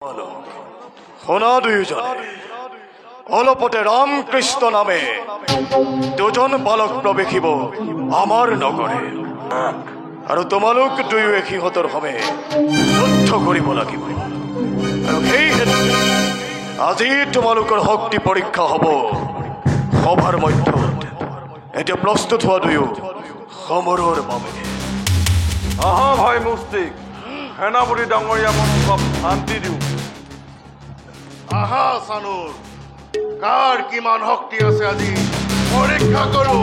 শুনা দুয়োজনে অলপতে ৰামকৃষ্ণ নামে দুজন বালক প্ৰৱেশিব আমাৰ নগৰে আৰু তোমালোক দুয়োৱে সিহঁতৰ হমে যুদ্ধ কৰিব লাগিব আৰু সেই আজি তোমালোকৰ শক্তি পৰীক্ষা হ'ব সভাৰ মধ্যত এতিয়া প্ৰস্তুত হোৱা দুয়ো সমৰৰ বাবে আহা ভাই মুস্তিক সেনাপতি ডাঙৰীয়া মনক শান্তি দিওঁ আহা সানুৰ কাৰ কিমান শক্তি আছে আজি পৰীক্ষা কৰো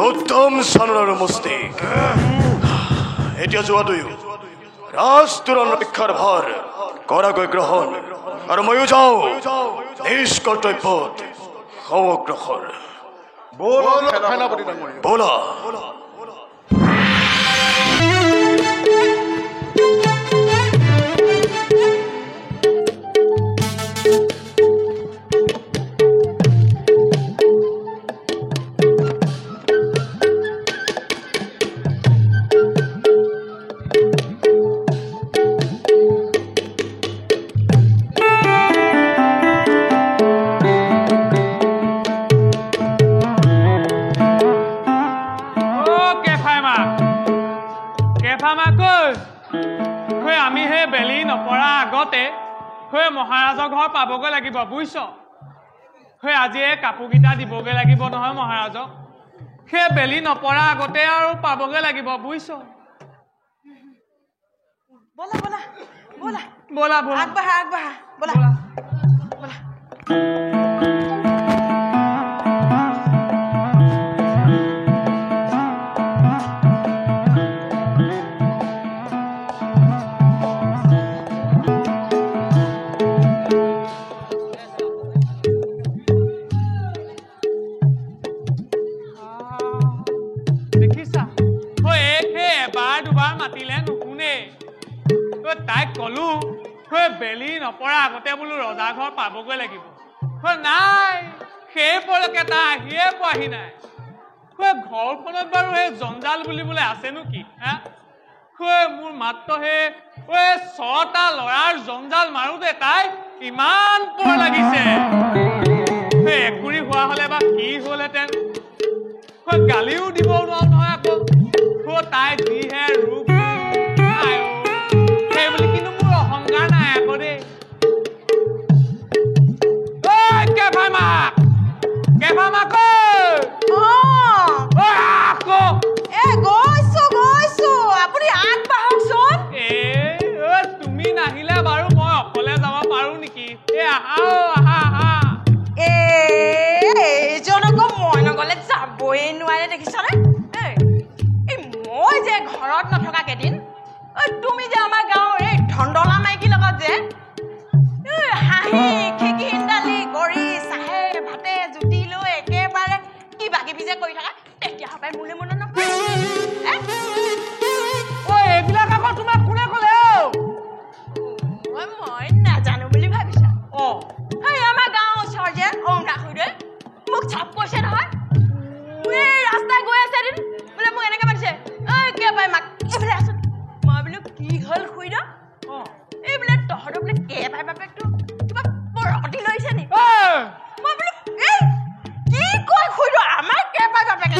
উত্তম সানুৰ মুস্তিক এতিয়া যোৱা দুয়ো ৰাষ্ট্ৰৰ ৰক্ষাৰ ভাৰ কৰাকৈ গ্ৰহণ আৰু ময়ো যাওঁ নিজ কৰ্তব্যত অগ্ৰসৰ বলা মহাৰাজৰ ঘৰ পাবগৈ লাগিব বুইছ আজি এই কাপোৰকেইটা দিবগৈ লাগিব নহয় মহাৰাজক সেই বেলি নপৰা আগতে আৰু পাবগৈ লাগিব বুইছ বলা বলা বলা বলা বলা আগবাঢ়া আগবাঢ়া বলা বলা তাইক কলো বেলি নপৰা আগতে বোলো ৰজা ঘৰ পাবগৈ লাগিব নাই সেই পৰকে তাই আহিয়ে পোৱাহি নাই ঘৰখনত বাৰু সেই জঞ্জাল বুলিবলৈ আছেনো কি মোৰ মাত্ৰ সেই 6টা ল'ৰাৰ জঞ্জাল মাৰোতে তাই ইমান পৰ লাগিছে একুৰি হোৱা হলে বা কি হলহেঁতেন গালিও দিব নোৱাৰো নহয় আকৌ তাই যিহে ৰূপ তুমি নাহিলে বাৰু মই অকলে যাব পাৰো নেকি এইজনক মই নগলে যাবই নোৱাৰে দেখিছনে মই যে ঘৰত নথকা কেইদিন তুমি যে আমাৰ গাঁৱৰ এই ধন্দলা মাইকীৰ লগত যে হাঁহি খিকি হিন্দালি কৰি চাহে ভাতে জুতি লৈ একেবাৰে কিবা কিবি যে কৰি থাকা তেতিয়া হবাই মোলে মনত নপৰে এইবিলাক আকৌ তোমাক কোনে ক'লে মই নাজানো বুলি ভাবিছা আমাৰ গাঁৱৰ ওচৰ যে অৰুণা খুৰীদেৱে মোক চাপ কৈছে নহয় ৰাস্তাই গৈ আছে এদিন বোলে মোক এনেকে মাতিছে কিয় পাই মাক এইফালে আছোন মই বোলো কি হ'ল খুৰীদ এই বোলে তহঁতৰ বোলে কে পাই বাপেকটো কিবা পৰকটি লৈছে নি মই বোলো এই কি কয় খুৰীদ আমাৰ কে পাই বাপেকে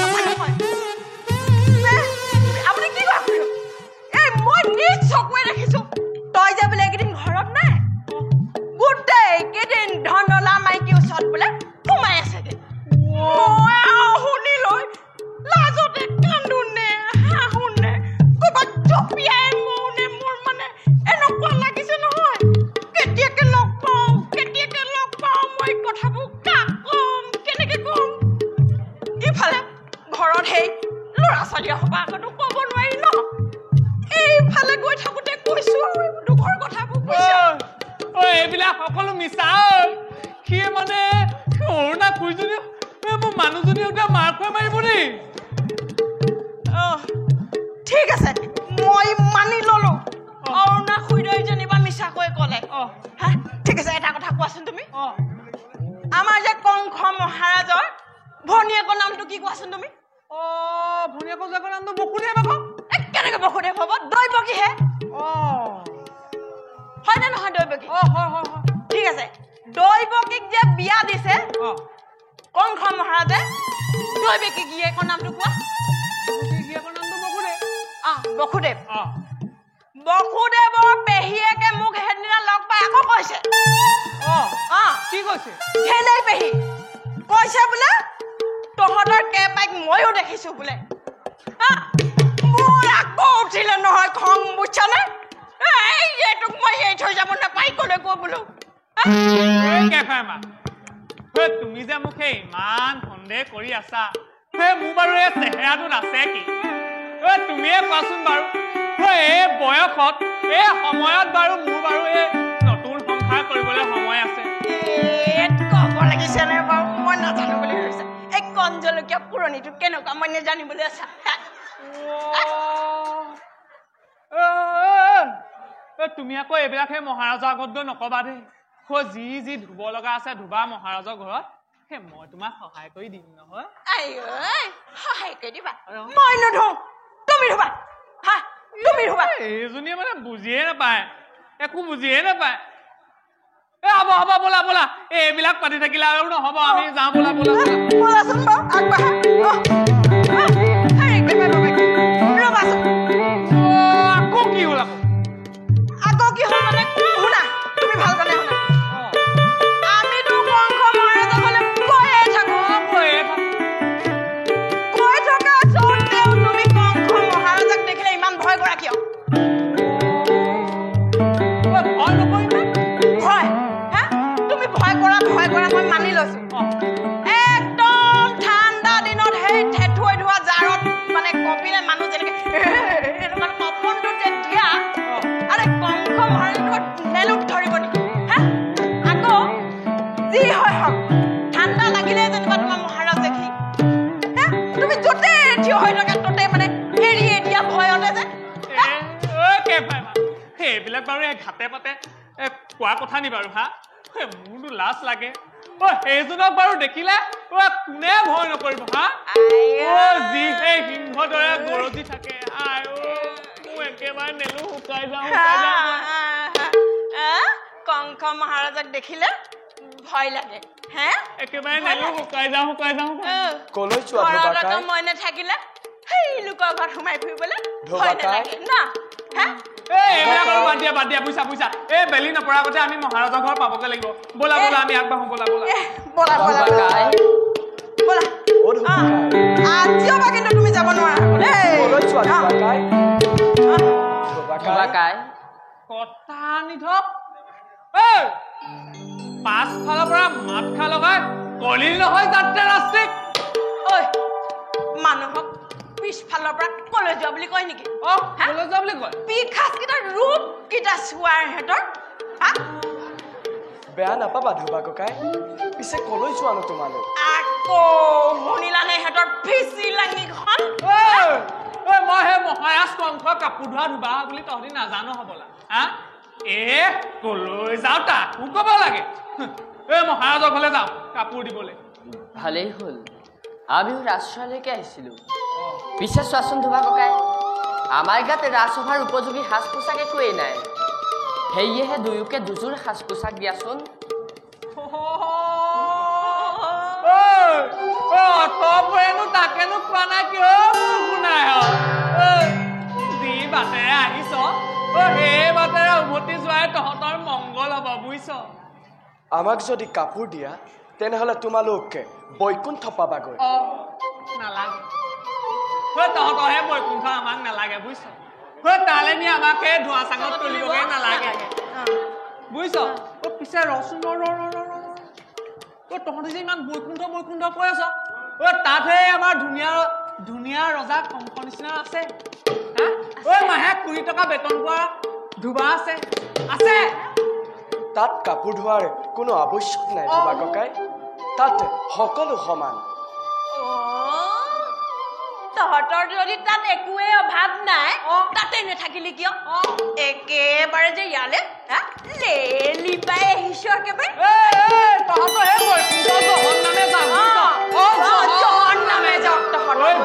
আপুনি কি কয় খুৰীদ এই মই নিজ চকুৱে দেখিছো তই যে বোলে এইকেইদিন ঘৰত নাই গোটেই কেইদিন ধনলা মাইকী ওচৰত বোলে সোমাই আছেগে মই শুনি লৈ ইফালে ঘৰত সেই ল'ৰা ছোৱালী সবা আগতো ক'ব নোৱাৰি ন এইফালে গৈ থাকোঁতে কৈছো আৰু দুখৰ কথাবোৰ কৈছে এইবিলাক সকলো মিছা সি মানে অৰুণা খুৰীজনী মোৰ মানুহজনী এতিয়া মাৰ খুৱাই মাৰিব দেই ঠিক আছে মই মানি ললো অৰুণা খুৰীদৈ যেনিবা মিছাকৈ ক'লে ঠিক আছে এটা কথা কোৱাচোন তুমি আমাৰ যে কংস মহাৰাজৰ ভনীয়েকৰ নামটো কি কোৱাচোন তুমি ভনীয়েকৰ নামটো বসুদেৱ আকৌ কেনেকে বসুদেৱ হ'ব দৈৱকীহে হয় নে নহয় দৈৱকী হয় ঠিক আছে দৈৱকীক যে বিয়া দিছে কংস মহাৰাজে দৈৱকী গিয়েকৰ নামটো কোৱা বসুদেৱ বসুদেৱৰ পেহীয়েকে মোক সেইদিনা লগ পাই আকৌ কৈছে কি কৈছে ঝেলাই পেহী কৈছে বোলে তহঁতৰ কেপাইক ময়ো দেখিছো বোলে মোৰ আকৌ উঠিলে নহয় খং বুজিছানে এইটোক মই এই থৈ যাব নাপাই ক'লে কৈ বোলো তুমি যে মোক ইমান সন্দেহ কৰি আছা মোৰ বাৰু এই চেহেৰাটোত আছে কি তুমিয়ে কোৱাচোন বাৰু এই বয়সত এই সময়ত বাৰু মোৰ বাৰু এই নতুন সংসাৰ কৰিবলৈ সময় আছে ক'ব লাগিছে নে বাৰু মই নাজানো বুলি ভাবিছা এই কণ জলকীয়া পুৰণিটো কেনেকুৱা মই নেজানিবলৈ আছা তুমি আকৌ এইবিলাক সেই মহাৰাজৰ আগত গৈ নকবা দেই যি যি ধুব লগা আছে ধুবা মহাৰাজৰ ঘৰত সেই মই তোমাক সহায় কৰি দিম নহয় সহায় কৰি দিবা মই নধো তুমি ধুবা তুমি ধুবা এইজনীয়ে মানে বুজিয়ে নাপায় একো বুজিয়ে নাপায় হ'ব হ'ব ব'লা ব'লা এইবিলাক পাতি থাকিলে আৰু নহ'ব আমি যাওঁ ব'লা ব'লা ব'লাচোন বাৰু আগবাঢ়া ৰ'বাচোন আকৌ কি হ'ল আকৌ কি হ'ল মানে শুনা তুমি ভাল কাৰণে শুনা আমিতো কংস মহাৰাজৰ ঘৰলে গৈয়ে থাকো গৈ থকা স্বত্তেও তুমি কংস মহাৰাজক দেখিলে ইমান ভয় কৰা কিয় ভয় নকৰিম ভয় তুমি ভয় কৰা মই মানি লৈছো একদম ঠাণ্ডা দিনত সেই ঠেঠুৱাই ধোৱা জাৰত মানে কপিলে মানুহ যেনেকে এনেকুৱা সপোনটো যে দিয়া আৰে কংস মহাৰাজৰ নেলুক ধৰিব নেকি আকৌ যি হয় হওক ঠাণ্ডা লাগিলে যেনিবা তোমাৰ মহাৰাজ দেখি তুমি য'তে থিয় হৈ থকা ত'তে মানে এৰিয়ে দিয়া ভয়তে যে সেইবিলাক বাৰু ঘাটে পাতে কোৱা কথা নি বাৰু মোৰতো লাজ লাগে সেইজনক বাৰু দেখিলে কোনে ভয় নকৰিব যি সেই সিংহ দৰে গৰজি থাকে মোৰ একেবাৰে নেলু শুকাই যাওঁ কংস মহাৰাজক দেখিলে ভয় লাগে একেবাৰে নেলু শুকাই যাওঁ কলৈ যোৱা ধোবাকাই মই নাথাকিলে সেই লোকৰ ঘৰত সোমাই ফুৰিবলৈ ভয় নালাগে না এইবিলাক আৰু বাদ দিয়া বুইছা এই বেলি নপৰা আগতে আমি মহাৰাজৰ ঘৰ পাবগৈ লাগিব ব'লা আমি আগবাঢ়ো ব'লা আজিও বা কিন্তু তুমি যাব নোৱাৰা কলৈ যোৱা ধোবাকাই কথা নিধক পাছফালৰ পৰা মাত খা লগাই কলিল নহয় যাত্ৰা ৰাষ্ট্ৰীক মানুহক পিছফালৰ পৰা কলৈ যোৱা বুলি কয় নেকি কলৈ যোৱা বুলি কয় পিখাচকেইটা ৰূপ কেইটা চোৱাৰ সিহঁতৰ বেয়া নাপাবা ধোবা ককাই পিছে কলৈ যোৱানো তোমালোক আকৌ শুনিলানে সিহঁতৰ ফিচি লাঙিখন মই সেই মহাৰাজ কংস কাপোৰ ধোৱা ধুবা বুলি তহঁতি নাজানো হ'বলা কলৈ যাওঁ তাকো ক'ব লাগে মহাৰাজৰ ঘৰলৈ যাওঁ কাপোৰ দিবলৈ ভালেই হ'ল আমিও ৰাজসভালৈকে আহিছিলোঁ পিছে চোৱাচোন ধোবা ককাই আমাৰ গাত ৰাজসভাৰ উপযোগী সাজ পোছাক একোৱেই নাই সেয়েহে দুয়োকে দুযোৰ সাজ পোছাক দিয়াচোন তাকেনো কোৱা নাই কিয় শুনাই যি বাটেৰে আহিছ সেই বাটেৰে উভতি যোৱাই তহঁতৰ মংগল হ'ব বুজিছ আমাক যদি কাপোৰ দিয়া তেনেহ'লে তোমালোকে বৈকুণ্ঠ পাবাগৈ নালাগে তহঁতৰহে বৈকুণ্ঠ আমাক নালাগে বুজিছ তালে নি আমাকে ধোঁৱা চাঙত তুলিবগে নালাগে বুজিছ পিছে ৰচোন তহঁতে যে ইমান বৈকুণ্ঠ কৈ আছ তাতহে আমাৰ ধুনীয়া ৰজা কংস নিচিনা আছে মাহে 20 টকা বেতন পোৱা ধুবা আছে তাত কাপোৰ ধোৱাৰ কোনো আৱশ্যক নাই ধুবা ককাই তাত সকলো সমান তহঁতৰ যদি তাত একোৱে অভাৱ নাই তাতে নাথাকিলি কিয় একেবাৰে যে ইয়ালে লেলি পাই আহিছো একেবাৰে তহঁতৰহে নামে যাওক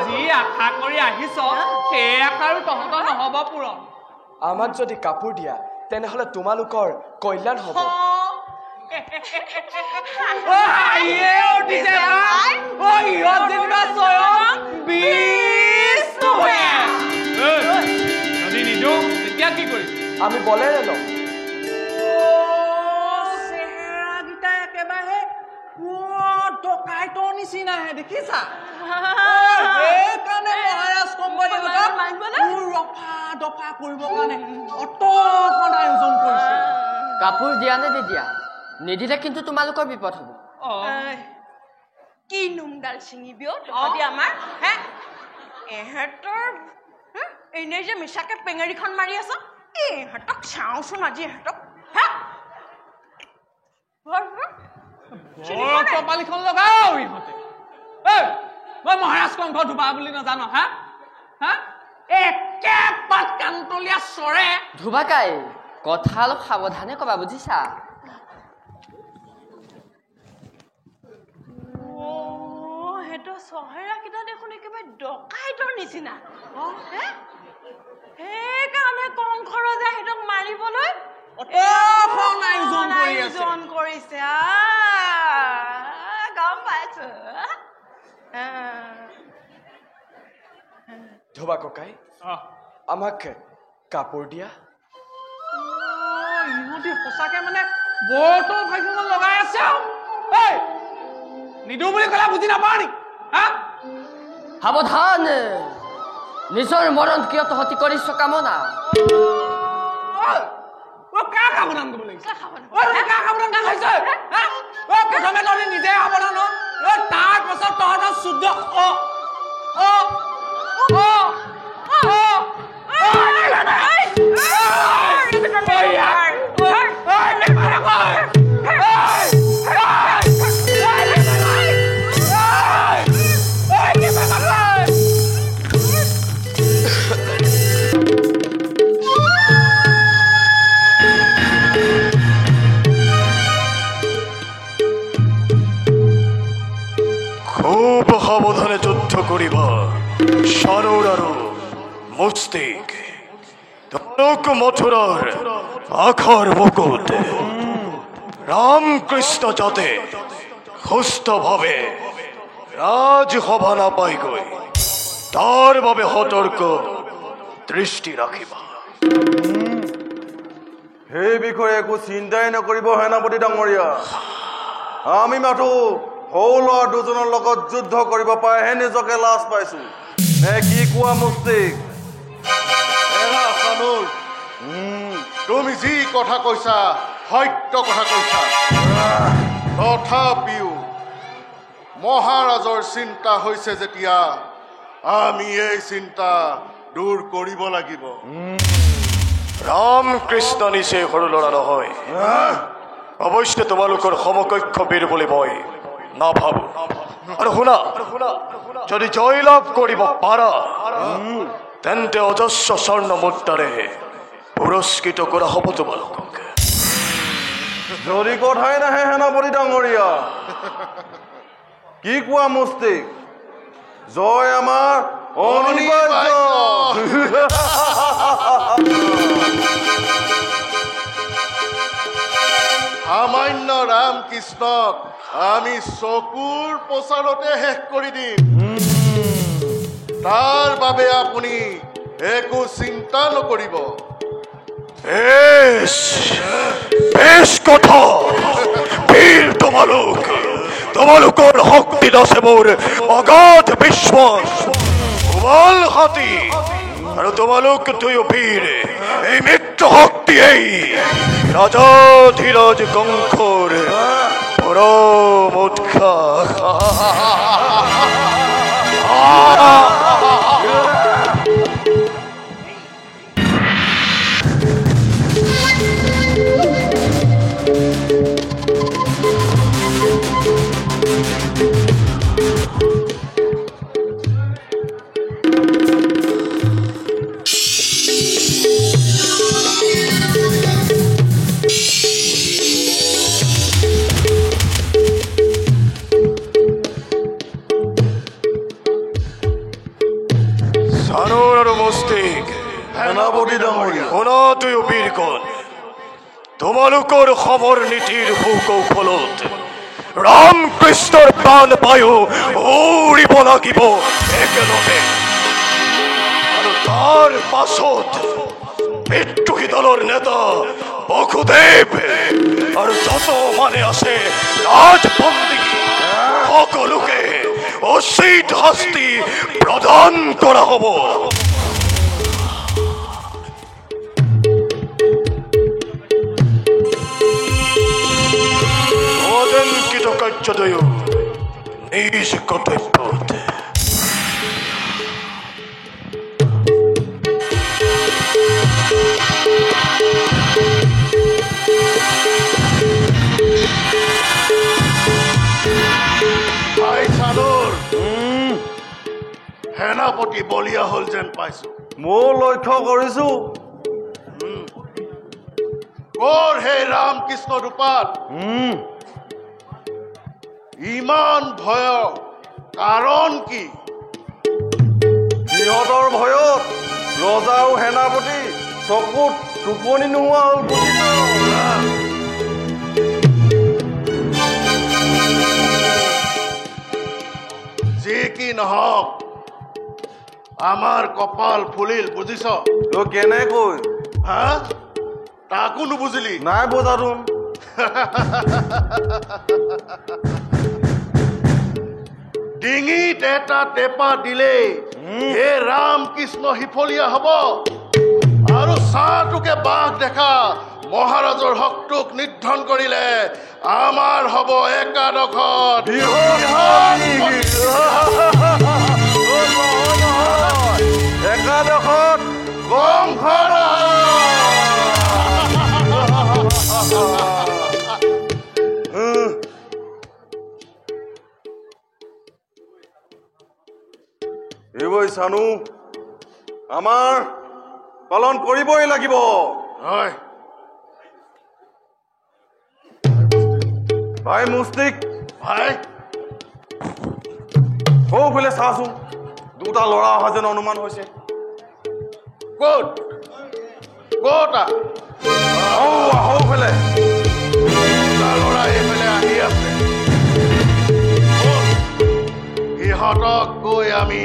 যি আশা কৰি আহিছ সেই আশাৰো তহঁতৰ নহ'ব পূৰণ আমাক যদি কাপোৰ দিয়া তেনেহ'লে তোমালোকৰ কল্যাণ হ'ব যদি নিদিওঁ তেতিয়া কি কৰিম আমি বলেৰে ল'ম চেহেৰাকেইটা একেবাৰে ডকাইতৰ নিচিনাহে দেখিছা সেইকাৰণে মহাৰাজ কোম্পানী ৰফা দফা কৰিবৰ কাৰণে অতখন আয়োজন কৰিছে কাপোৰ দিয়া নে নিদিয়া নিদিলে কিন্তু তোমালোকৰ বিপদ হ'ব কি নুমডাল ছিঙিবিও তহঁতি আমাৰ এহেঁতৰ এনেই যে মিছাকে পেঙেৰিখন মাৰি আছ এহেঁতক চাওঁচোন আজি এহেঁতক কপালিখন লগাও ইহঁতে মই মহাৰাজ কংস ধুবা বুলি নাজানো একে পাত কান্তলীয়া চৰে ধুবাকাই কথা অলপ সাৱধানে কবা বুজিছা সেইটো চহেৰাকেইটা দেখোন একেবাৰে ডকাইতৰ নিচিনা সেইকাৰণে কংস ৰজাই সিহঁতক মাৰিবলৈ আয়োজন কৰিছে গম পাইছো ধুবা ককাই আমাক কাপোৰ দিয়া ইহঁতি সঁচাকে মানে বৰটো ভাগ্যখন লগাই আছে নিদিওঁ বুলি ক'লে বুজি নাপাওঁ নি সাৱধান নিজৰ মৰণ কিয় তহঁতি কৰিছ কামনা কাৰ সাৱধান কৰিব লাগিছে কাৰ সাৱধান কৰিছে প্ৰথমে তহঁতি নিজে সাৱধান তাৰ পাছত তহঁতৰ শুদ্ধ খুব সাৱধানে যুদ্ধ কৰিবা সানুৰ আৰু মুস্তিক তোমালোক মথুৰাৰ আশাৰ মুকুট ৰামকৃষ্ণ যাতে সুস্থভাৱে ৰাজসভা নাপায়গৈ তাৰ বাবে সতৰ্ক দৃষ্টি ৰাখিবা সেই বিষয়ে একো চিন্তাই নকৰিব সেনাপতি ডাঙৰীয়া আমি মাথো সৰু ল'ৰা দুজনৰ লগত যুদ্ধ কৰিব পাৰেহে নিজকে লাজ পাইছো নে কি কোৱা মুস্তিক তুমি যি কথা কৈছা সত্য কথা কৈছা তথাপিও মহাৰাজৰ চিন্তা হৈছে যেতিয়া আমি এই চিন্তা দূৰ কৰিব লাগিব ৰামকৃষ্ণ নিচেই সৰু ল'ৰা নহয় অৱশ্যে তোমালোকৰ সমকক্ষ বীৰ বুলি মই নাভাবো আৰু শুনা যদি জয়লাভ কৰিব পাৰা তেন্তে অজস্ৰ স্বৰ্ণ মুদ্ৰাৰে পুৰস্কৃত কৰা হ'ব তোমালোকক যদি কথাই নাহে সেনাপতি ডাঙৰীয়া কি কোৱা মুস্তিক জয় আমাৰ অনিবাৰ্য সামান্য ৰামকৃষ্ণক আমি চকুৰ প্ৰচাৰতে শেষ কৰি দিম তাৰ বাবে আপুনি একো চিন্তা নকৰিব বেশ কথা বীৰ তোমালোকৰ শক্তিত আছে মোৰ অগাধ বিশ্বাস ওৱাল হাতী আৰু তোমালোক দুয়ো বীৰ এই মিত্ৰ শক্তিয়েই ৰাজা ধীৰজ কংসৰ গৰম উৎখা সেনাপতি ডাঙৰীয়া শুনাটোও বীৰগণ তোমালোকৰ খবৰ নীতিৰ সুকৌশলত ৰামকৃষ্ণৰ প্ৰাণ বায়ু উৰিব লাগিব একেলগে আৰু তাৰ পাছত বিদ্ৰোহী দলৰ নেতা বসুদেৱ আৰু যত মানে আছে ৰাজবন্দী সকলোকে উচিত শাস্তি প্ৰদান কৰা হ'ব কাৰ্যদয় নিজ কৰ্তব্যত সেনাপতি বলিয়া হল যেন পাইছো মই লক্ষ্য কৰিছো কৰ সেই ৰামকৃষ্ণ ৰূপাত ইমান ভয় কাৰণ কি সিহঁতৰ ভয়ত ৰজা আৰু সেনাপতি চকুত টোপনি নোহোৱা হ'ল বুজিছো যি কি নহওক আমাৰ কপাল ফুলিল বুজিছ তই কেনেকৈ হা তাকো নুবুজিলি নাই বুজাটোন ডিঙিত এটা টেপা দিলে হে ৰামকৃষ্ণ সিফলীয়া হব আৰু চাহটোকে বাঘ দেখা মহাৰাজৰ হকটোক নিৰ্ধন কৰিলে আমাৰ হব একাদশত একাদশত বংশৰ এইবই চানু আমাৰ পালন কৰিবই লাগিব হয় ভাই মুস্তিক ভাই সৌফালে চাচোন দুটা ল'ৰা অহা যেন অনুমান হৈছে ক'ত সৌফালে দুটা ল'ৰা এইফালে আহি আছে ইহঁতক গৈ আমি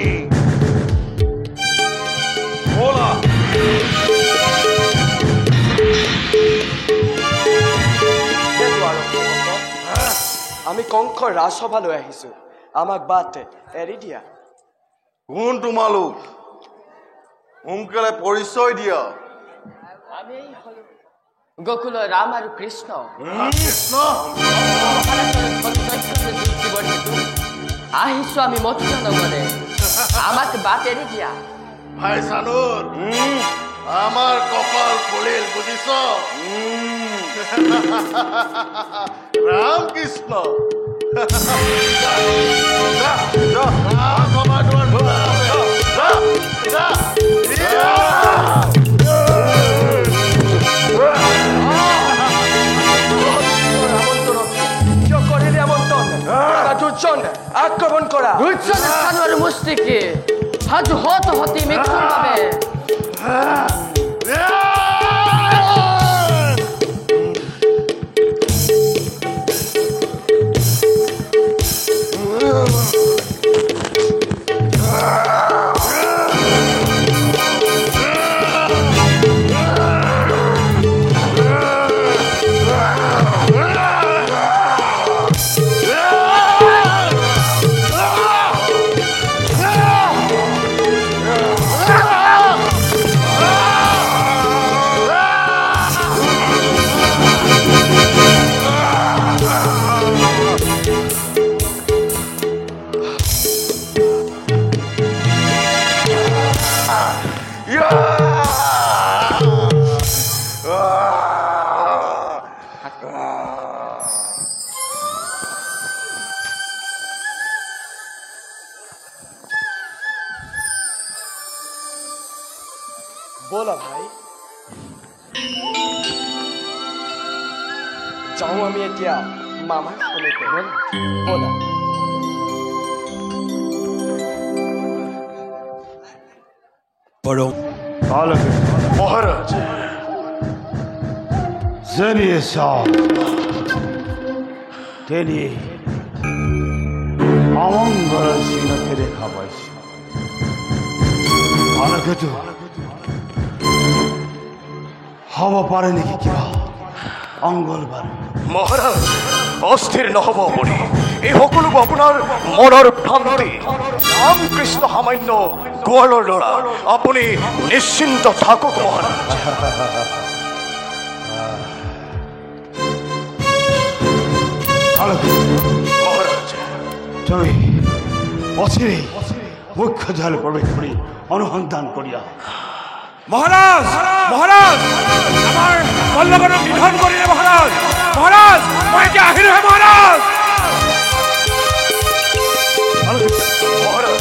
ব'লা আমি কংস ৰাজসভালৈ আহিছো আমাক বাট এৰি দিয়া কোন তোমালোক সোনকালে পৰিচয় দিয়া আমি গোকুলৰ ৰাম আৰু কৃষ্ণ কৃষ্ণ আহিছো আমি মথুৰা নগৰে আমাক বাট এৰি দিয়া ভাই চানুৰ আমাৰ কপাল ফুলিল বুজিছ ৰামকৃষ্ণ আক্ৰমণ কৰা আৰু মুস্তিকে সাজু হত হতি মৃত্যুৰ বাবে বলা ভাই যাওঁ আমি এতিয়া মামাৰ খলৈকে বলা মহাৰাজ জানিয়ে সব তিনি অমঙ্গল সিংহকে দেখা পাইছে আলোকেতো হব পাৰে নেকি কিবা অংগলবাৰ মহাৰাজ অস্থিৰ নহব আপুনি এই সকলোবোৰ আপোনাৰ মনৰ ভ্ৰান্তি ৰামকৃষ্ণ সামান্য গোৱালৰ ল'ৰা আপুনি নিশ্চিন্ত থাকক মহাৰাজ আলোকে মহাৰাজ তুমি অচিৰেই মুখ্য জাল প্ৰৱেশ কৰি অনুসন্ধান কৰিয়া মহাৰাজ মহাৰাজ আমাৰ মল্লগণক নিধন কৰিলে মহাৰাজ মহাৰাজ মই এতিয়া আহিলোহে মহাৰাজ মহাৰাজ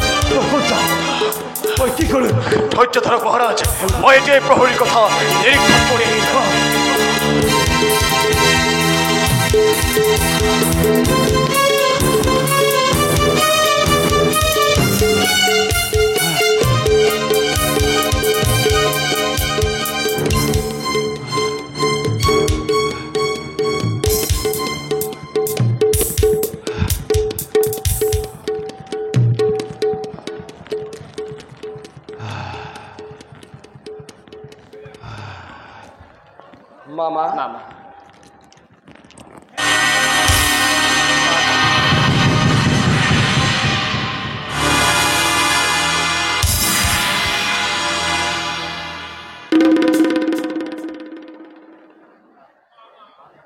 মই কি কৰিম ধৈৰ্য ধৰক মহাৰাজ মই এতিয়া এই প্ৰহৰীৰ কথা নিৰীক্ষণ কৰি আহিম মামা মামা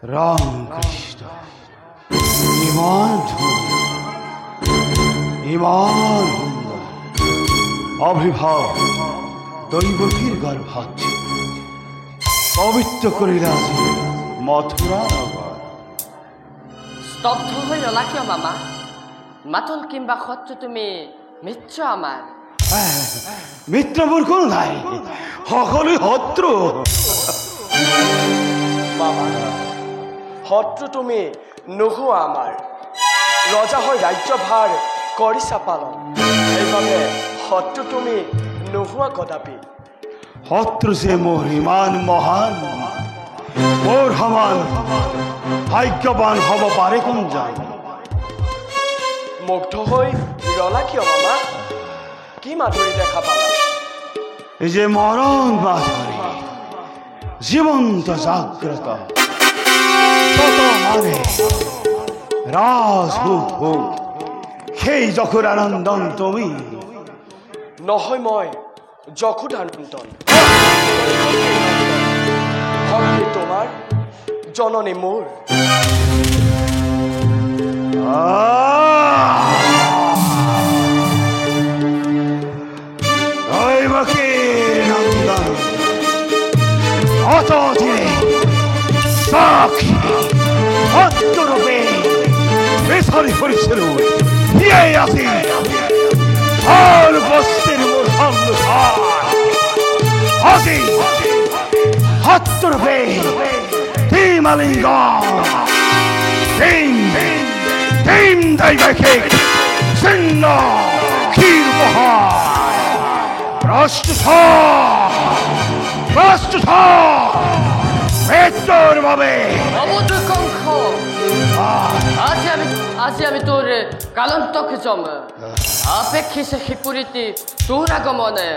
ৰাম কৃষ্ণ ইমান ইমান অভিভাব দৈবকীৰ গৰ্ভাত পবিত্ৰ কৰিলা মথুৰা নগৰ স্তব্ধ হৈ ৰলা কিয় মামা মাতুল কিম্বা শত্ৰু তুমি মিত্ৰ আমাৰ মিত্ৰবোৰ কোন নাই সকলো শত্ৰু মামা শত্ৰু তুমি নোহোৱা আমাৰ ৰজা হৈ ৰাজ্যভাৰ কৰিছা পালন সেইবাবে শত্ৰু তুমি নোহোৱা কদাপি শত্ৰু যে মোৰ ইমান মহান মোৰ সমান ভাগ্যৱান হ'ব পাৰে কোন জানে মুগ্ধ হৈ ৰলা কিয় মামা কি মাধুৰী দেখা পালা এই যে মৰণ মাধুৰী জীবন্ত জাগ্ৰত তত মানে ৰাজভোগ সেই যখুৰ আনন্দন তুমি নহয় মই যশোদানন্দন ভক্তি তোমাৰ জননী মোৰ নন্দন অতদিনে সাক্ষী অত্যরূপে বেসরি করেছিল দিয়েই আসি আর বস্তির মোর সংসার আজি হত্যরূপে তিমালিঙ্গ তিম দৈবকে সিন্ন ক্ষীর প্রস্তুত মৃত্যুর ভাবে অবদুকংখ আজি আমি তোর কালন্তক জম আপেক্ষিসে হিপুরিতি তোর আগমনে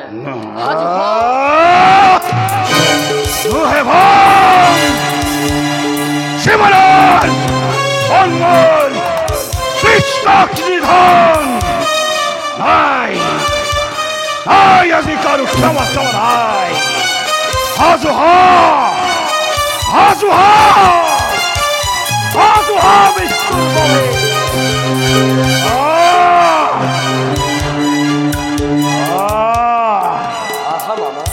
শিবরাজ অঙ্গল কৃষ্ণাক্ষিধন নাই নাই আজি কারু ক্ষমতা নাই হাজু হা বিষ্ণু আহা মামা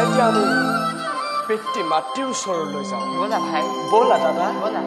এতিয়া আমি পিতৃ মাতৃৰ ওচৰলৈ যাওঁ ব'লা ভাই ব'লা দাদা ব'লা